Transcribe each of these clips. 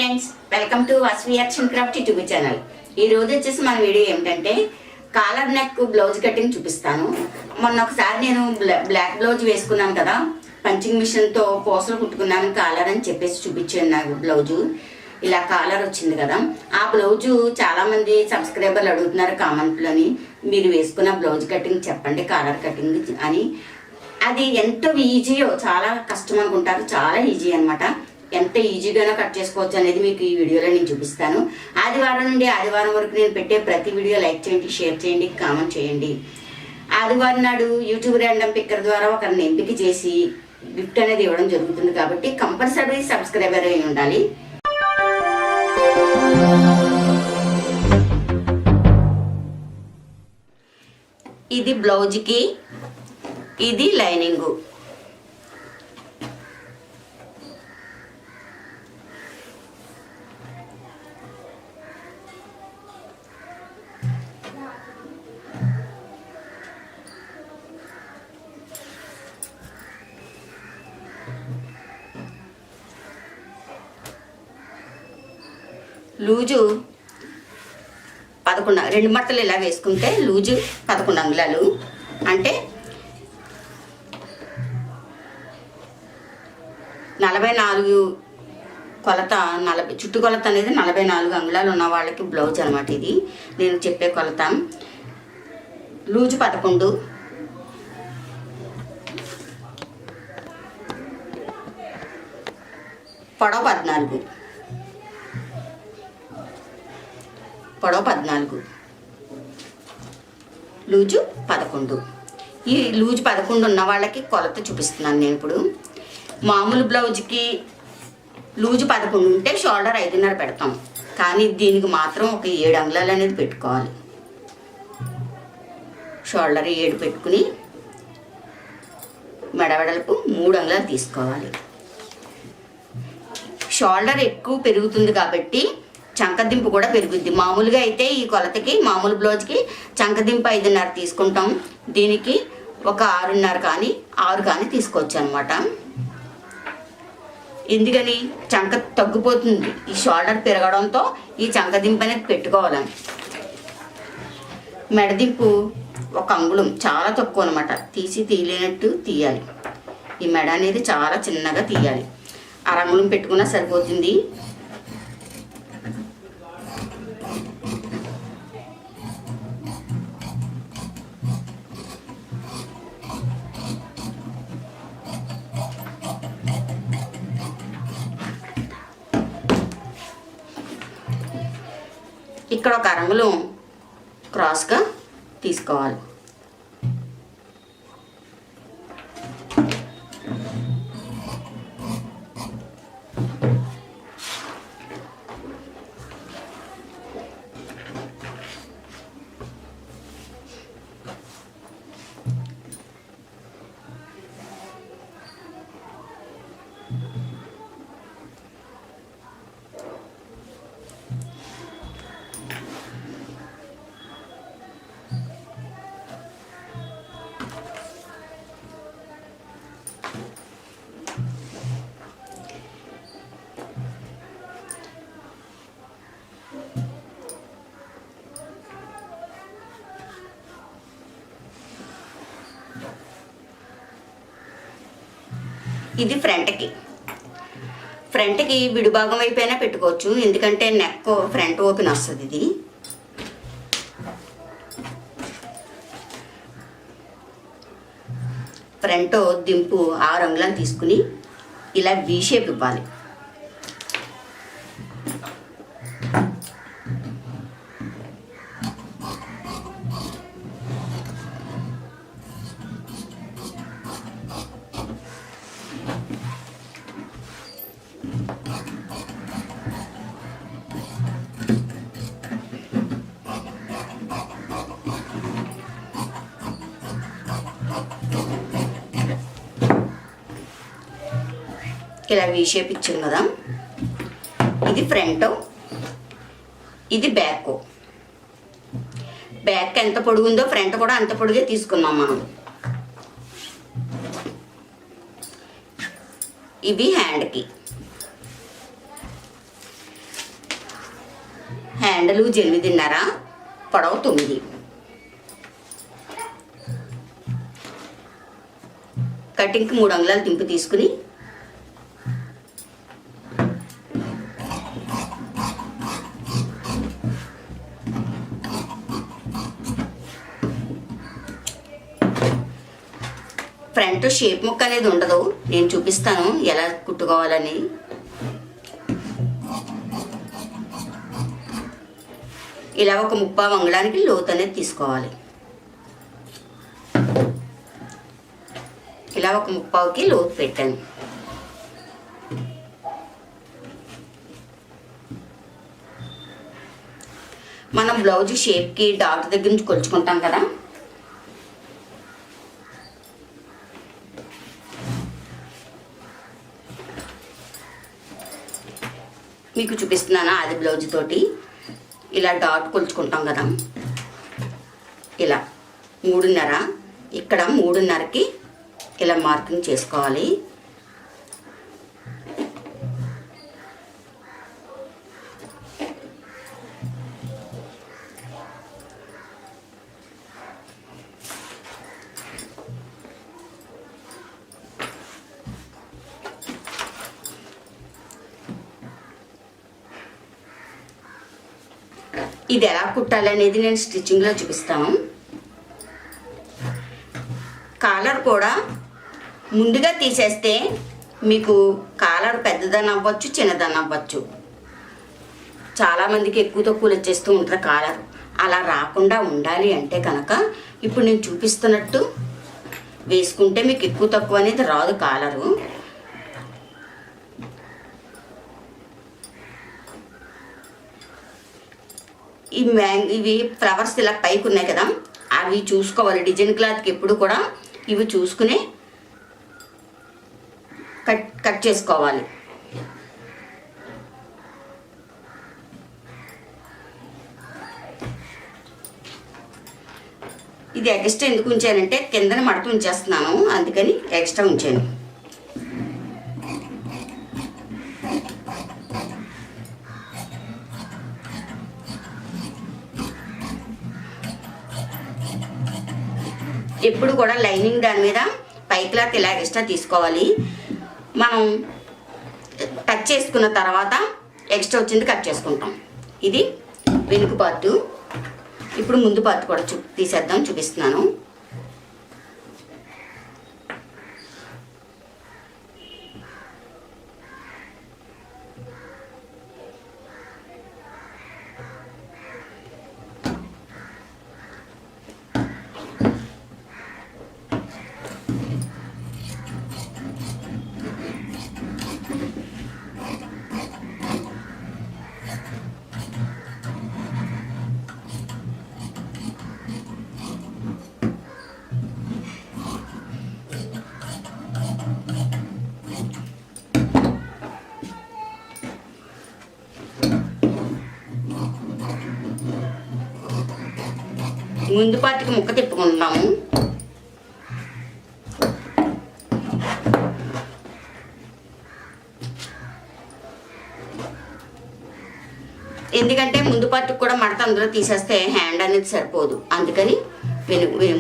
Friends, welcome to Aswi action craft YouTube channel. ఈ రోజు వచ్చేసి మన వీడియో ఏమిటంటే కాలర్ నెక్ బ్లౌజ్ కటింగ్ చూపిస్తాను. మొన్న ఒకసారి నేను బ్లాక్ బ్లౌజ్ వేసుకున్నాను కదా, పంచింగ్ మిషన్తో పూసలు కుట్టుకున్నాను కాలర్ అని చెప్పేసి చూపించాను. నాకు బ్లౌజు ఇలా కాలర్ వచ్చింది కదా, ఆ బ్లౌజు చాలా మంది సబ్స్క్రైబర్లు అడుగుతున్నారు కామెంట్లోని, మీరు వేసుకున్న బ్లౌజ్ కటింగ్ చెప్పండి కాలర్ కటింగ్ అని. అది ఎంత ఈజీయో, చాలా కష్టం అనుకుంటారు, చాలా ఈజీ అనమాట. ఎంత ఈజీగానో కట్ చేసుకోవచ్చు అనేది మీకు ఈ వీడియోలో నేను చూపిస్తాను. ఆదివారం నుండి ఆదివారం వరకు నేను పెట్టే ప్రతి వీడియో లైక్ చేయండి, షేర్ చేయండి, కామెంట్ చేయండి. ఆదివారం నాడు యూట్యూబ్ ర్యాండమ్ పిక్కర్ ద్వారా ఒకరిని ఎంపిక చేసి గిఫ్ట్ అనేది ఇవ్వడం జరుగుతుంది కాబట్టి కంపల్సరీ సబ్స్క్రైబర్ అయి ఉండాలి. ఇది బ్లౌజ్కి, ఇది లైనింగు. లూజు 11, 2 మట్టలు ఇలా వేసుకుంటే లూజు 11 అంగుళాలు, అంటే 44 కొలత, చుట్టు కొలత అనేది 44 అంగుళాలు ఉన్న వాళ్ళకి బ్లౌజ్ అనమాట. ఇది నేను చెప్పే కొలత. లూజు 11, పొడవు 14, లూజు 11. ఈ లూజు 11 ఉన్న వాళ్ళకి కొలత చూపిస్తున్నాను నేను ఇప్పుడు. మామూలు బ్లౌజ్కి లూజు 11 ఉంటే షోల్డర్ 5.5 పెడతాం, కానీ దీనికి మాత్రం ఒక 7 అంగుళాలు అనేది పెట్టుకోవాలి. షోల్డర్ 7 పెట్టుకుని మెడవెడల్పు 3 అంగుళాలు తీసుకోవాలి. షోల్డర్ ఎక్కువ పెరుగుతుంది కాబట్టి చంకదింపు కూడా పెరుగుద్ది. మామూలుగా అయితే ఈ కొలతకి, మామూలు బ్లౌజ్కి చంకదింపు 5.5 తీసుకుంటాం, దీనికి ఒక 6.5 కానీ 6 కానీ తీసుకోవచ్చు అనమాట. ఎందుకని చంక తగ్గిపోతుంది, ఈ షోల్డర్ పెరగడంతో ఈ చంకదింపు అనేది పెట్టుకోవాలని. మెడదింపు 1 అంగుళం, చాలా తక్కువ అనమాట, తీయలేనట్టు తీయాలి. ఈ మెడ అనేది చాలా చిన్నగా తీయాలి, 1/2 అంగుళం పెట్టుకున్నా సరిపోతుంది. ఇక్కడ ఒక 1/2 అంగుళం క్రాస్గా తీసుకోవాలి. ఇది ఫ్రంట్కి విడిభాగం వైపైనా పెట్టుకోవచ్చు, ఎందుకంటే నెక్ ఫ్రంట్ ఓపెన్ వస్తుంది. ఇది ఫ్రంట్ దింపు 6 అంగుళాలు తీసుకుని ఇలా వి షేప్ ఇవ్వాలి. ఇలా వీ షేప్ ఇచ్చాం కదా, ఇది ఫ్రంట్, ఇది బ్యాక్. బ్యాక్ ఎంత పొడుగుందో ఫ్రంట్ కూడా అంత పొడుగే తీసుకున్నాం మనం. ఇవి హ్యాండ్కి. మెడలు 8.5, పొడవు 9. కటింగ్కి 3 అంగుళాలు దింపు తీసుకుని ఫ్రంట్ షేప్ ముక్క అనేది ఉండదు, నేను చూపిస్తాను ఎలా కుట్టుకోవాలని. ఇలా ఒక 3/4 అంగుళానికి లోతు అనేది తీసుకోవాలి. ఇలా ఒక 3/4కి లోతు పెట్టాను. మనం బ్లౌజ్ షేప్కి డాట్ దగ్గర నుంచి కొలుచుకుంటాం కదా, మీకు చూపిస్తున్నాను. అది బ్లౌజ్ తోటి ఇలా డాట్ కొలుచుకుంటాం కదా, ఇలా 3.5, ఇక్కడ 3.5కి ఇలా మార్కింగ్ చేసుకోవాలి. ఇది ఎలా కుట్టాలి అనేది నేను స్టిచ్చింగ్లో చూపిస్తాను. కాలర్ కూడా ముందుగా తీసేస్తే మీకు కాలర్ పెద్దదని అవ్వచ్చు, చిన్నదని అవ్వచ్చు. చాలామందికి ఎక్కువ తక్కువలు వచ్చేస్తూ ఉంటుంది కాలర్. అలా రాకుండా ఉండాలి అంటే కనుక ఇప్పుడు నేను చూపిస్తున్నట్టు వేసుకుంటే మీకు ఎక్కువ తక్కువ అనేది రాదు కాలరు. ఇవి ఫ్లవర్స్ ఇలా పైకి ఉన్నాయి కదా, అవి చూసుకోవాలి. డిజైన్ క్లాత్కి ఎప్పుడు కూడా ఇవి చూసుకుని కట్ చేసుకోవాలి. ఇది ఎక్స్ట్రా ఎందుకు ఉంచానంటే కిందన మడత ఉంచేస్తున్నాను, అందుకని ఎక్స్ట్రా ఉంచాను. ఎప్పుడు కూడా లైనింగ్ దాని మీద పై క్లాత్ ఇలా ఎక్స్ట్రా తీసుకోవాలి. మనం కట్ చేసుకున్న తర్వాత ఎక్స్ట్రా వచ్చింది కట్ చేసుకుంటాం. ఇది వెనుక పార్టు. ఇప్పుడు ముందు పార్ట్ కూడా తీసేద్దాం, చూపిస్తున్నాను. ముందు పార్టీకి ముక్క తిప్పుకుంటాము. ఎందుకంటే ముందు పార్టీకి కూడా మడత అందులో తీసేస్తే హ్యాండ్ అనేది సరిపోదు, అందుకని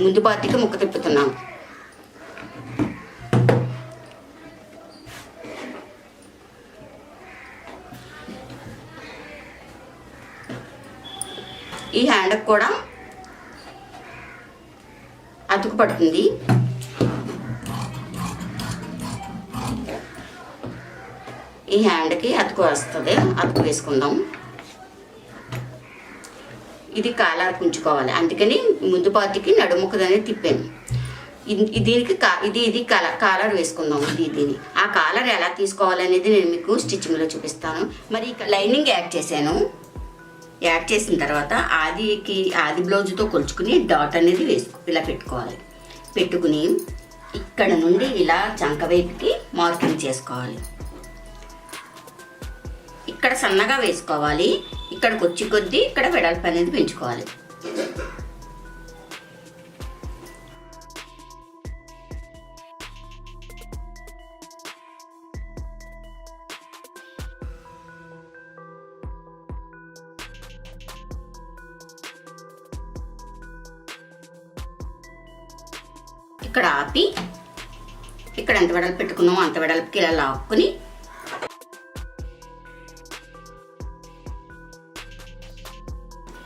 ముందు పార్టీకి ముక్క తిప్పుతున్నాము. ఈ హ్యాండ్కి కూడా అతుకు పడుతుంది. ఈ హ్యాండ్కి అతుకు వస్తుంది, అతుకు వేసుకుందాం. ఇది కాలర్ పుంచుకోవాలి, అందుకని ముందు పార్టీకి నడుముక్కదనేది తిప్పాను. దీనికి ఇది కాలర్ వేసుకుందాం. దీని ఆ కాలర్ ఎలా తీసుకోవాలనేది నేను మీకు స్టిచ్చింగ్లో చూపిస్తాను. మరి లైనింగ్ యాడ్ చేశాను. యాడ్ చేసిన తర్వాత ఆది బ్లౌజ్తో కొలుచుకుని డాట్ అనేది ఇలా పెట్టుకోవాలి. పెట్టుకుని ఇక్కడ నుండి ఇలా చంక వైపుకి మార్కింగ్ చేసుకోవాలి. ఇక్కడ సన్నగా వేసుకోవాలి. ఇక్కడికి వచ్చి కొద్దీ ఇక్కడ వెడల్పు అనేది పెంచుకోవాలి. ఇక్కడ ఆపి ఇక్కడ ఎంత వెడల్పు పెట్టుకున్నామో అంత వెడల్పుకి ఇలా లాక్కుని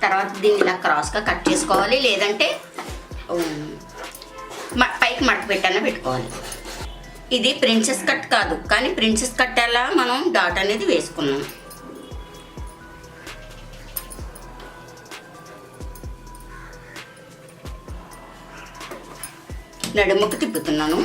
తర్వాత దీన్ని ఇలా క్రాస్గా కట్ చేసుకోవాలి, లేదంటే పైకి మడత పెట్టన్నా పెట్టుకోవాలి. ఇది ప్రిన్సెస్ కట్ కాదు, కానీ ప్రిన్సెస్ కట్ అలా మనం డాట్ అనేది వేసుకున్నాం. నడుముకు తిప్పుతున్నాను.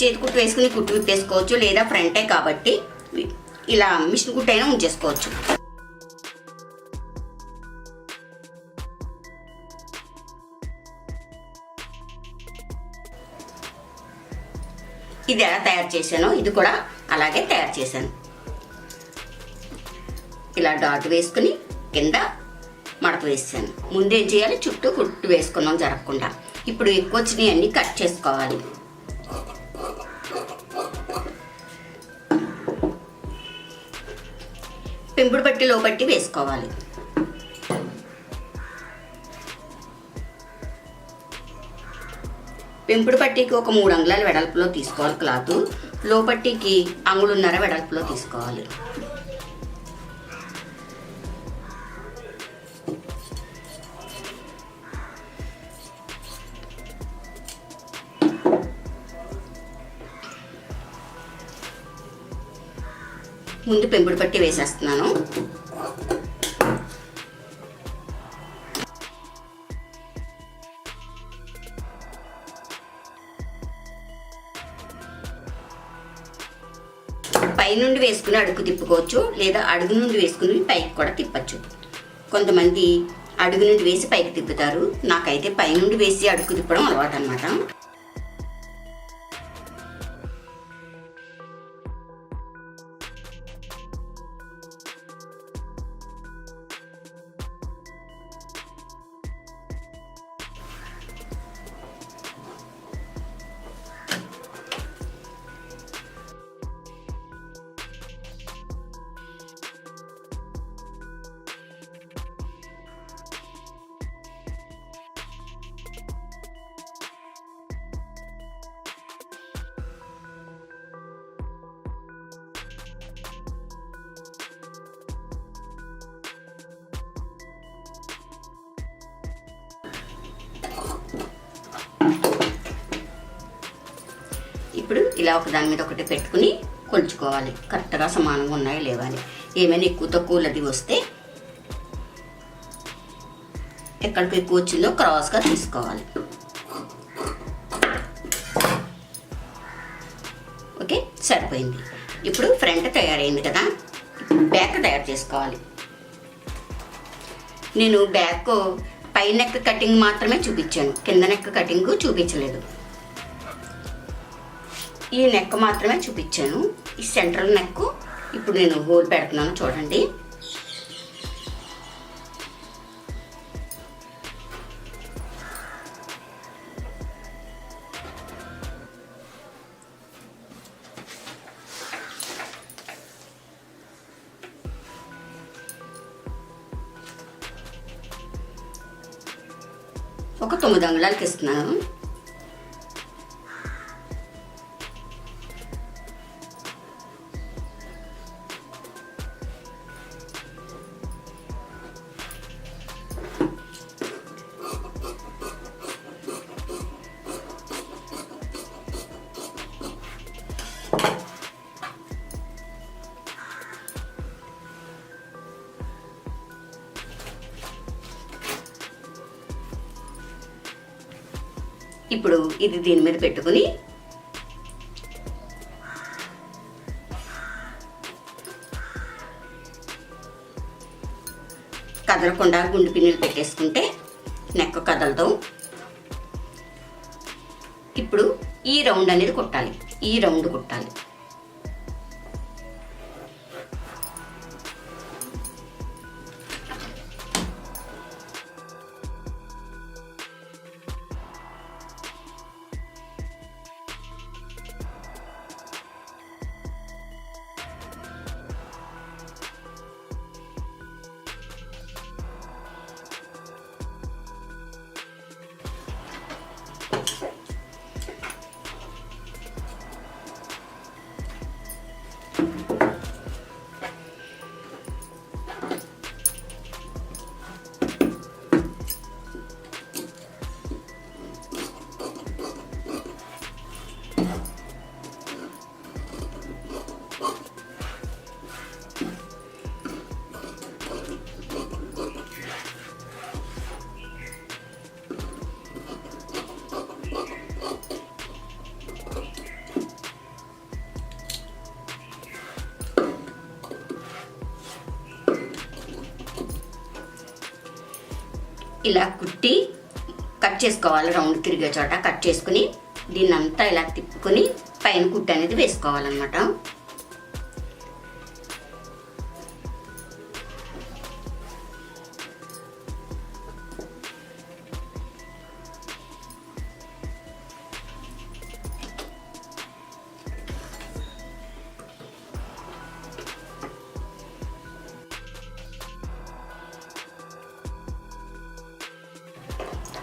చేతి కుట్టు వేసుకుని కుట్టు విప్పేసుకోవచ్చు, లేదా ఫ్రంటే కాబట్టి ఇలా మిషన్ కుట్టు అయినా ఉంచేసుకోవచ్చు. ఇది ఎలా తయారు చేశానో ఇది కూడా అలాగే తయారు చేశాను. ఇలా డాట్ వేసుకుని కింద మడత వేసాను. ముందేం చేయాలి, చుట్టూ కుట్టు వేసుకున్నాం జరగకుండా. ఇప్పుడు ఎక్కువ వచ్చినవి అన్నీ కట్ చేసుకోవాలి. పెంపుడు పట్టి లోపట్టి వేసుకోవాలి. పెంపుడు పట్టీకి ఒక 3 అంగుళాల వెడల్పులో తీసుకోవాలి క్లాత్. లోపట్టీకి 1.5 అంగుళం వెడల్పులో తీసుకోవాలి. ముందు పెంపుడు పట్టి వేసేస్తున్నాను. పైనుండి వేసుకుని అడుగు తిప్పుకోవచ్చు, లేదా అడుగు నుండి వేసుకుని పైకి కూడా తిప్పచ్చు. కొంతమంది అడుగు నుండి వేసి పైకి తిప్పుతారు. నాకైతే పైనుండి వేసి అడుగు తిప్పడం అలవాటు అన్నమాట. ఇప్పుడు ఇలా ఒకదాని మీద ఒకటి పెట్టుకుని కొలుచుకోవాలి. కరెక్ట్గా సమానంగా ఉన్నాయో లేవాలి. ఏమైనా ఎక్కువ తక్కువలది వస్తే ఎక్కడికి ఎక్కువ వచ్చిందో క్రాస్గా తీసుకోవాలి. ఓకే, సరిపోయింది. ఇప్పుడు ఫ్రంట్ తయారైంది కదా, బ్యాక్ తయారు చేసుకోవాలి. నేను బ్యాక్ పై నెక్ కటింగ్ మాత్రమే చూపించాను, కింద నెక్ కటింగ్ చూపించలేదు. ఈ నెక్ మాత్రమే చూపించాను. ఈ సెంట్రల్ నెక్ ఇప్పుడు నేను హోల్ పెడుతున్నాను చూడండి. ఒక 9 అంగుళాలకి ఇస్తున్నాను. ఇప్పుడు ఇది దీని మీద పెట్టుకుని కదలకుండా గుండు పిన్నులు పెట్టేసుకుంటే నెక్ కదలదు. ఇప్పుడు ఈ రౌండ్ అనేది కుట్టాలి. ఈ రౌండ్ కుట్టాలి. ఇలా కుట్టి కట్ చేసుకోవాలి. రౌండ్ తిరిగే చోట కట్ చేసుకుని దీన్ని అంతా ఇలా తిప్పుకొని పైన కుట్టి అనేది వేసుకోవాలన్నమాట.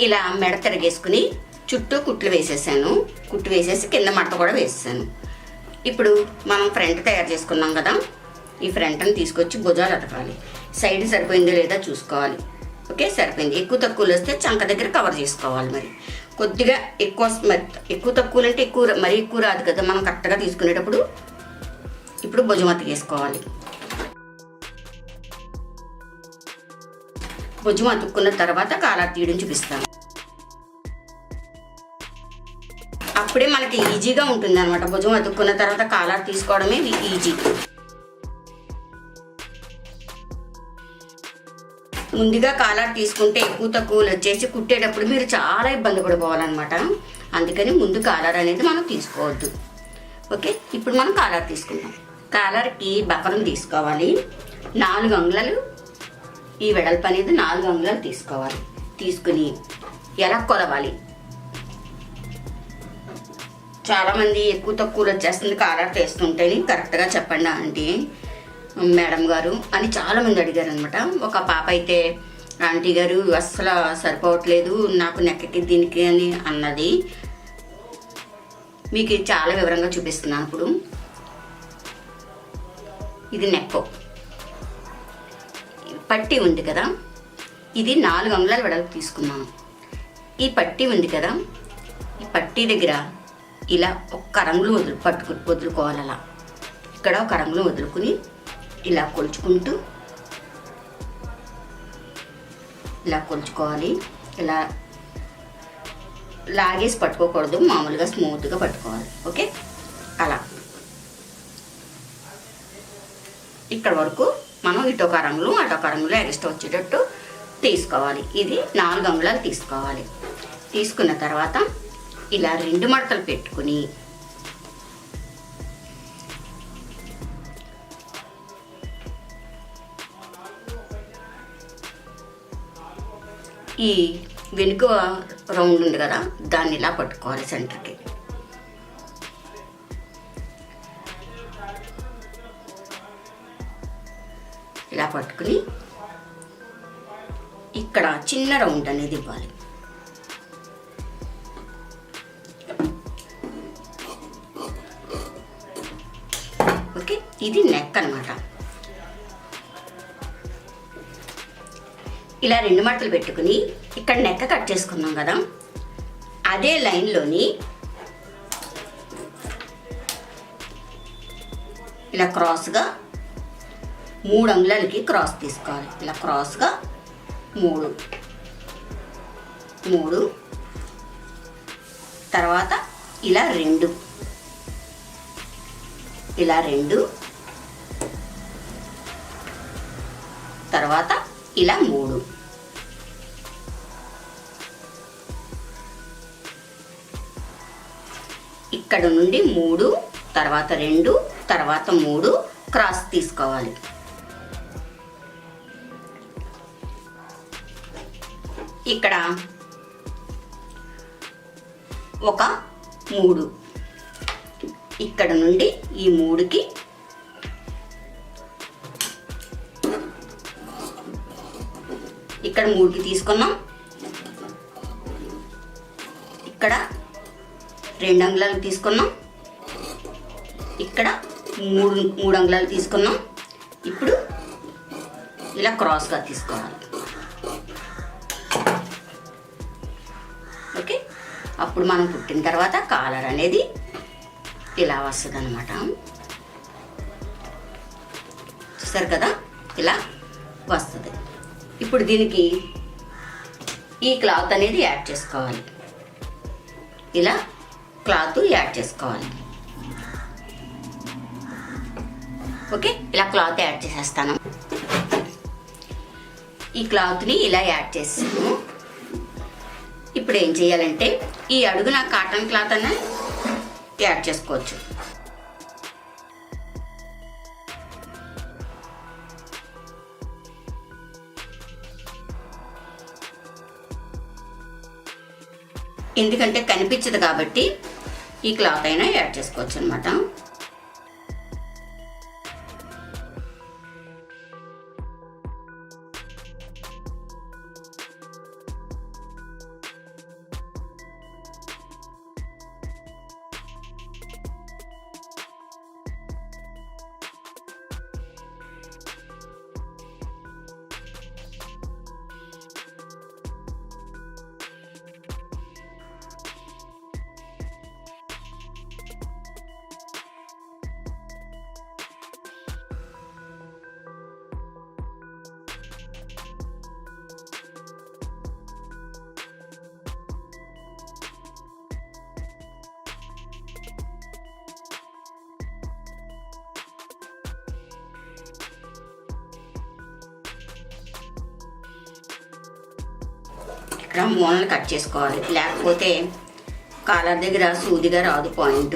ఇలా మెడ తిరగేసుకుని చుట్టూ కుట్లు వేసేసాను. కుట్లు వేసేసి కింద మడత కూడా వేసేసాను. ఇప్పుడు మనం ఫ్రంట్ తయారు చేసుకున్నాం కదా, ఈ ఫ్రంట్ని తీసుకొచ్చి భుజాలు అతకాలి. సైడ్ సరిపోయిందో లేదా చూసుకోవాలి. ఓకే, సరిపోయింది. ఎక్కువ తక్కువలు వస్తే చంక దగ్గర కవర్ చేసుకోవాలి. మరి కొద్దిగా ఎక్కువ ఎక్కువ తక్కువలు అంటే మరీ ఎక్కువ రాదు కదా, మనం కరెక్ట్గా తీసుకునేటప్పుడు. ఇప్పుడు భుజం అతికేసుకోవాలి. భుజం అతుక్కున్న తర్వాత కాలర్ తీయడం చూపిస్తాను. అప్పుడే మనకి ఈజీగా ఉంటుంది అనమాట. భుజం అతుక్కున్న తర్వాత కాలర్ తీసుకోవడమే ఈజీ. ముందుగా కాలర్ తీసుకుంటే ఎక్కువ తక్కువలు వచ్చేసి కుట్టేటప్పుడు మీరు చాలా ఇబ్బంది పడిపోవాలన్నమాట. అందుకని ముందు కాలర్ అనేది మనం తీసుకోవద్దు. ఓకే, ఇప్పుడు మనం కాలర్ తీసుకుందాం. కాలర్కి బకరం తీసుకోవాలి. 4 అంగుళాలు ఈ వెడల్పు అనేది 4 అంగుళాలు తీసుకోవాలి. తీసుకుని ఎలా కొలవాలి. చాలామంది ఎక్కువ తక్కువలు వచ్చేస్తుంది కాలర్ తీస్తుంటేనే కరెక్ట్గా చెప్పండి ఆంటీ మేడం గారు అని చాలామంది అడిగారు అనమాట. ఒక పాప అయితే ఆంటీ గారు అస్సలు సరిపోవట్లేదు నాకు నెక్కకి దీనికి అని అన్నది. మీకు చాలా వివరంగా చూపిస్తున్నాను. ఇప్పుడు ఇది నెక్ పట్టి ఉంది కదా, ఇది 4 అంగుళాల వెడల్పు తీసుకున్నాను. ఈ పట్టి ఉంది కదా, ఈ పట్టి దగ్గర ఇలా ఒక్క రంగులు వదులుకోవాలి. అలా ఇక్కడ ఒక రంగులు వదులుకుని ఇలా కొలుచుకుంటూ ఇలా కొలుచుకోవాలి. ఇలా లాగేసి పట్టుకోకూడదు, మామూలుగా స్మూత్గా పట్టుకోవాలి. ఓకే, అలా ఇక్కడ వరకు మనం ఇటొక రంగులు అటొక రంగులు ఎక్స్ట్రా వచ్చేటట్టు తీసుకోవాలి. ఇది 4 అంగుళాలు తీసుకోవాలి. తీసుకున్న తర్వాత ఇలా 2 మడతలు పెట్టుకుని ఈ వెనుక రౌండ్ ఉంది కదా, దాన్ని ఇలా పట్టుకోవాలి సెంటర్కి. ఇలా పట్టుకుని ఇక్కడ చిన్న రౌండ్ అనేది ఇవ్వాలి. ఓకే, ఇది నెక్ అన్నమాట. ఇలా 2 మడతలు పెట్టుకుని ఇక్కడ నెక్ కట్ చేసుకున్నాం కదా, అదే లైన్లోని ఇలా క్రాస్గా 3 అంగుళాలకి క్రాస్ తీసుకోవాలి. ఇలా క్రాస్గా 3 తర్వాత ఇలా 2 తర్వాత ఇలా 3 ఇక్కడ నుండి 3 తర్వాత 2 తర్వాత 3 క్రాస్ తీసుకోవాలి. ఇక్కడ ఒక 3 ఇక్కడ నుండి ఈ 3కి ఇక్కడ 3కి తీసుకున్నాం. ఇక్కడ 2 అంగుళాలు తీసుకున్నాం. ఇక్కడ 3 అంగుళాలు తీసుకున్నాం. ఇప్పుడు ఇలా క్రాస్గా తీసుకోవాలి. ఓకే, అప్పుడు మనం కుట్టిన తర్వాత కాలర్ అనేది ఇలా వస్తుంది అన్నమాట. చూసారు కదా, ఇలా వస్తుంది. ఇప్పుడు దీనికి ఈ క్లాత్ అనేది యాడ్ చేసుకోవాలి. ఇలా క్లాత్ యాడ్ చేసుకోవాలి. ఓకే, ఇలా క్లాత్ యాడ్ చేసేస్తాను. ఈ క్లాత్ని ఇలా యాడ్ చేసాను. ఇప్పుడు ఏం చేయాలంటే ఈ అడుగున కాటన్ క్లాత్ అన్న యాడ్ చేసుకోవచ్చు. ఎందుకంటే కనిపించదు కాబట్టి ఈ క్లాత్ అయినా యాడ్ చేసుకోవచ్చు అనమాట. ఇక్కడ మూలను కట్ చేసుకోవాలి, లేకపోతే కాలర్ దగ్గర సూదిగా రాదు పాయింట్.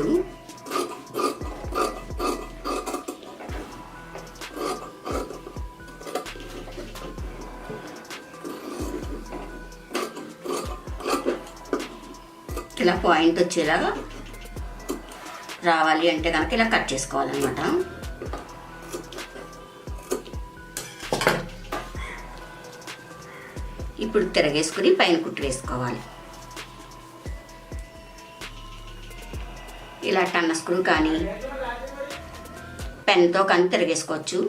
ఇలా పాయింట్ వచ్చేలాగా రావాలి అంటే కనుక ఇలా కట్ చేసుకోవాలన్నమాట. ఇప్పుడు తిరగేసుకుని పైన కుట్టు వేసుకోవాలి. ఇలా టన్న స్క్రూ కానీ పెన్తో కానీ తిరగేసుకోవచ్చు.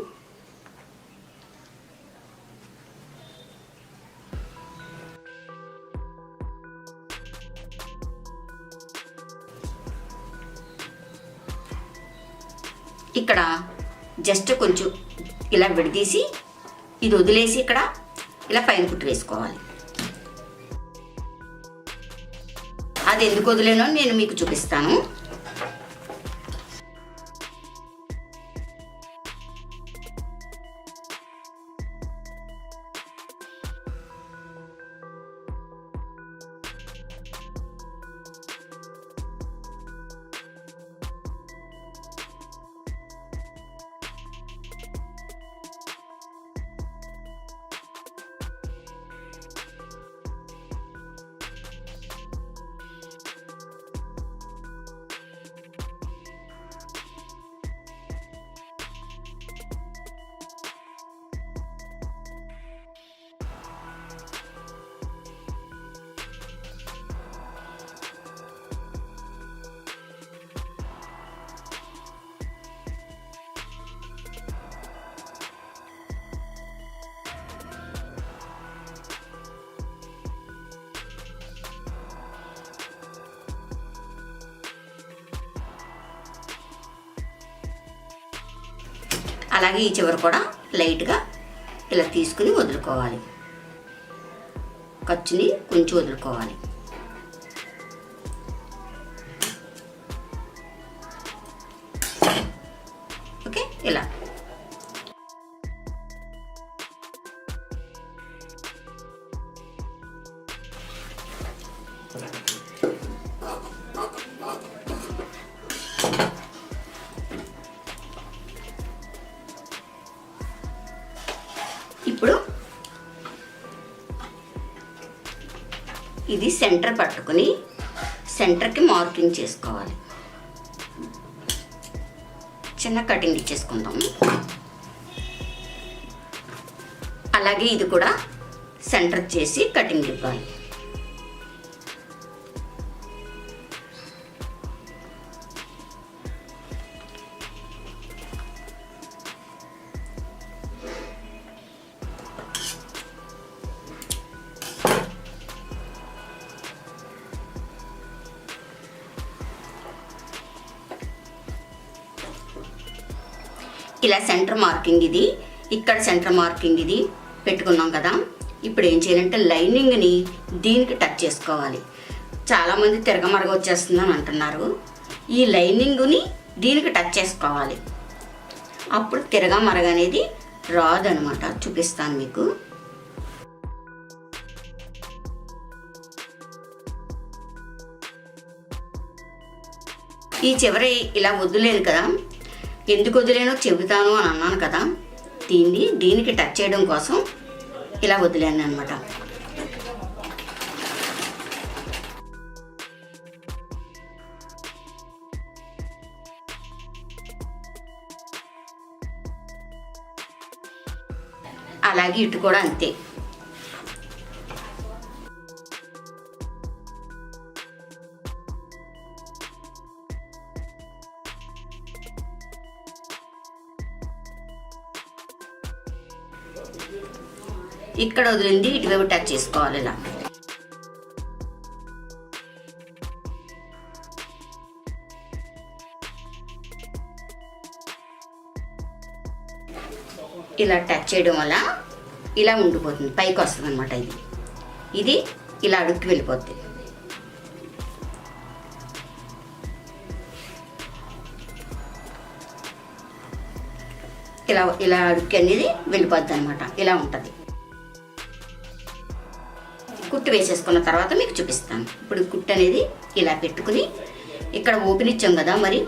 ఇక్కడ జస్ట్ కొంచెం ఇలా విడదీసి ఇది వదిలేసి ఇక్కడ ఇలా పైన కుట్టు వేసుకోవాలి. అది ఎందుకు వదిలేనో నేను మీకు చూపిస్తాను. అలాగే ఈ చివర కూడా లైట్గా ఇలా తీసుకుని వదులుకోవాలి, ఖర్చుని కొంచెం వదులుకోవాలి. ఓకే, ఇలా ఇప్పుడు ఇది సెంటర్ పట్టుకుని సెంటర్కి మార్కింగ్ చేసుకోవాలి. చిన్న కటింగ్ ఇచ్చేసుకుందాము. అలాగే ఇది కూడా సెంటర్ చేసి కటింగ్ ఇవ్వాలి. ఇలా సెంటర్ మార్కింగ్ ఇది, ఇక్కడ సెంటర్ మార్కింగ్ ఇది పెట్టుకున్నాం కదా. ఇప్పుడు ఏం చేయాలంటే లైనింగ్ని దీనికి టచ్ చేసుకోవాలి. చాలామంది తిరగమరగ వచ్చేస్తుందని అంటున్నారు. ఈ లైనింగ్ని దీనికి టచ్ చేసుకోవాలి, అప్పుడు తిరగమరగ అనేది రాదనమాట. చూపిస్తాను మీకు. ఈ చివరి ఇలా వదిలేను కదా, ఎందుకు వదిలేనో చెబుతాను అని అన్నాను కదా, దీనికి టచ్ చేయడం కోసం ఇలా వదిలేను అనమాట. అలాగే ఇటు కూడా అంతే. ఇక్కడ వదిలింది ఇటువైపు టచ్ చేసుకోవాలి ఇలా. ఇలా టచ్ చేయడం వల్ల ఇలా ఉండిపోతుంది, పైకి వస్తుంది అనమాట. ఇది ఇలా అడుక్కి వెళ్ళిపోద్ది. ఇలా అడుక్కి అనేది వెళ్ళిపోద్ది అనమాట. ఇలా ఉంటుంది. కుట్టు వేసేసుకున్న తర్వాత మీకు చూపిస్తాను. ఇప్పుడు కుట్టు అనేది ఇలా పెట్టుకుని ఇక్కడ ఓపెన్ ఇచ్చాం కదా, మరి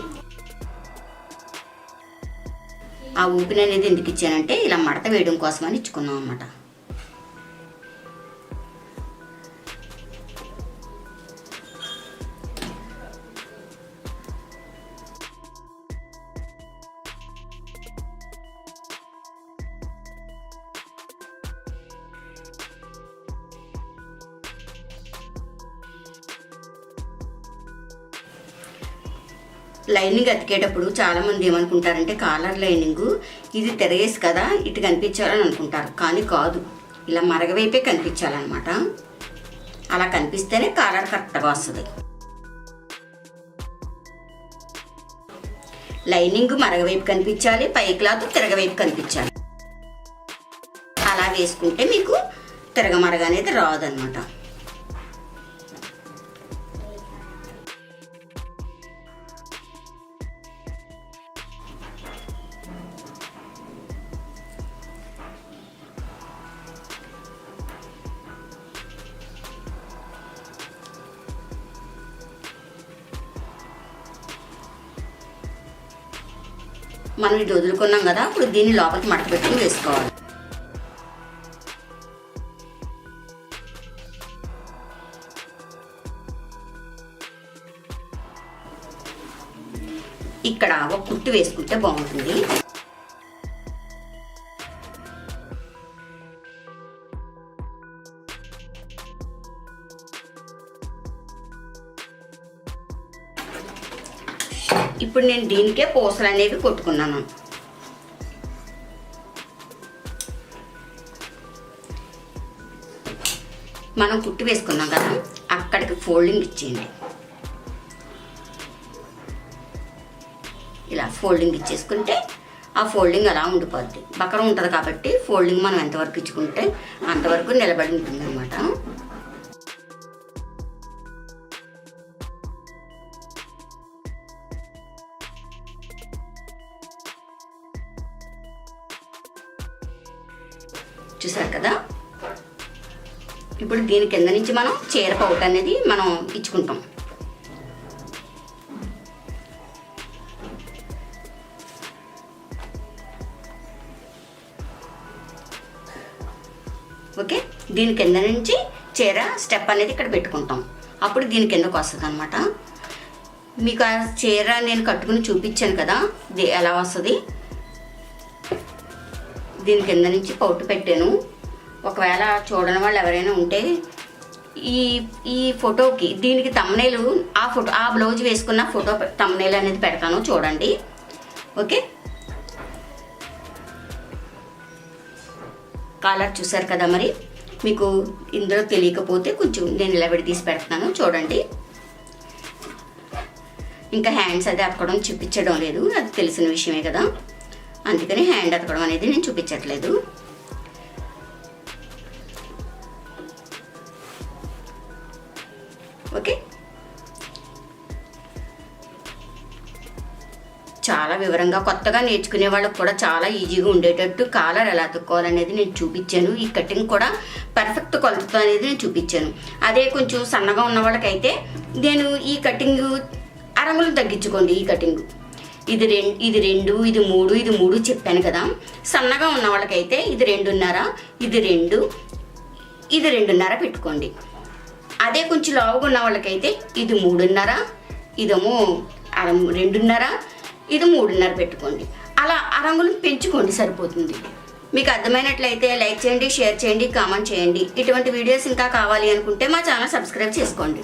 ఆ ఓపెన్ అనేది ఎందుకు ఇచ్చానంటే ఇలా మడత వేయడం కోసమని ఇచ్చుకున్నాం అనమాట. లైనింగ్ అతికేటప్పుడు చాలామంది ఏమనుకుంటారంటే కాలర్ లైనింగ్ ఇది తిరగేసి కదా ఇటు కనిపించాలని అనుకుంటారు. కానీ కాదు, ఇలా మరగవైపే కనిపించాలన్నమాట. అలా కనిపిస్తేనే కాలర్ కరెక్ట్గా వస్తుంది. లైనింగ్ మరగవైపు కనిపించాలి, పై క్లాత్ తిరగవైపు కనిపించాలి. అలా వేసుకుంటే మీకు తిరగమరగ అనేది రాదన్నమాట. మనం ఇది వదులుకున్నాం కదా, ఇప్పుడు దీన్ని లోపలికి మడత పెట్టుకుని వేసుకోవాలి. ఇక్కడ ఒక కుట్టు వేసుకుంటే బాగుంటుంది. ఇప్పుడు నేను దీనికే పూసలు అనేవి కొట్టుకున్నాను. మనం కుట్టు వేసుకున్నాం కదా, అక్కడికి ఫోల్డింగ్ ఇచ్చేయండి. ఇలా ఫోల్డింగ్ ఇచ్చేసుకుంటే ఆ ఫోల్డింగ్ అలా ఉండిపోద్ది. బకరం ఉంటుంది కాబట్టి ఫోల్డింగ్ మనం ఎంతవరకు ఇచ్చుకుంటే అంతవరకు నిలబడి ఉంటుంది అన్నమాట. చూసారు కదా, ఇప్పుడు దీని కింద నుంచి మనం చీర పౌట్ అనేది మనం ఇచ్చుకుంటాం. ఓకే, దీని కింద నుంచి చీర స్టెప్ అనేది ఇక్కడ పెట్టుకుంటాం. అప్పుడు దీని కిందకు వస్తుంది అనమాట. మీకు ఆ చీర నేను కట్టుకుని చూపించాను కదా ఎలా వస్తుంది. దీని కింద నుంచి పౌట్ పెట్టాను. ఒకవేళ చూడని వాళ్ళు ఎవరైనా ఉంటే ఈ ఫోటోకి దీనికి తమ్నైల్ ఆ బ్లౌజ్ వేసుకున్న ఫోటో తమ్నైల్ అనేది పెడతాను, చూడండి. ఓకే, కాలర్ చూసారు కదా. మరి మీకు ఇందులో తెలియకపోతే కొంచెం నేను ఇలా విడదీసి పెడతాను, చూడండి. ఇంకా హ్యాండ్స్ అది అతకడం చూపించడం లేదు, అది తెలిసిన విషయమే కదా, అందుకని హ్యాండ్ అతకడం అనేది నేను చూపించట్లేదు. ఓకే, చాలా వివరంగా కొత్తగా నేర్చుకునే వాళ్ళకి కూడా చాలా ఈజీగా ఉండేటట్టు కాలర్ ఎలా అతుక్కోవాలనేది నేను చూపించాను. ఈ కటింగ్ కూడా పర్ఫెక్ట్ కొలతతో అనేది నేను చూపించాను. అదే కొంచెం సన్నగా ఉన్న వాళ్ళకైతే నేను ఈ కటింగ్ ఆ అరంగులు తగ్గించుకోండి ఈ కటింగ్. ఇది 2, ఇది 3 చెప్పాను కదా. సన్నగా ఉన్న వాళ్ళకైతే ఇది 2.5, ఇది 2, ఇది 2.5 పెట్టుకోండి. అదే కొంచెం లావుగా ఉన్న వాళ్ళకైతే ఇది 3.5, ఇదేమో 2.5, ఇది 3.5 పెట్టుకోండి. అలా అరంగులు పెంచుకోండి, సరిపోతుంది. మీకు అర్థమైనట్లయితే లైక్ చేయండి, షేర్ చేయండి, కామెంట్ చేయండి. ఇటువంటి వీడియోస్ ఇంకా కావాలి అనుకుంటే మా ఛానల్ సబ్స్క్రైబ్ చేసుకోండి.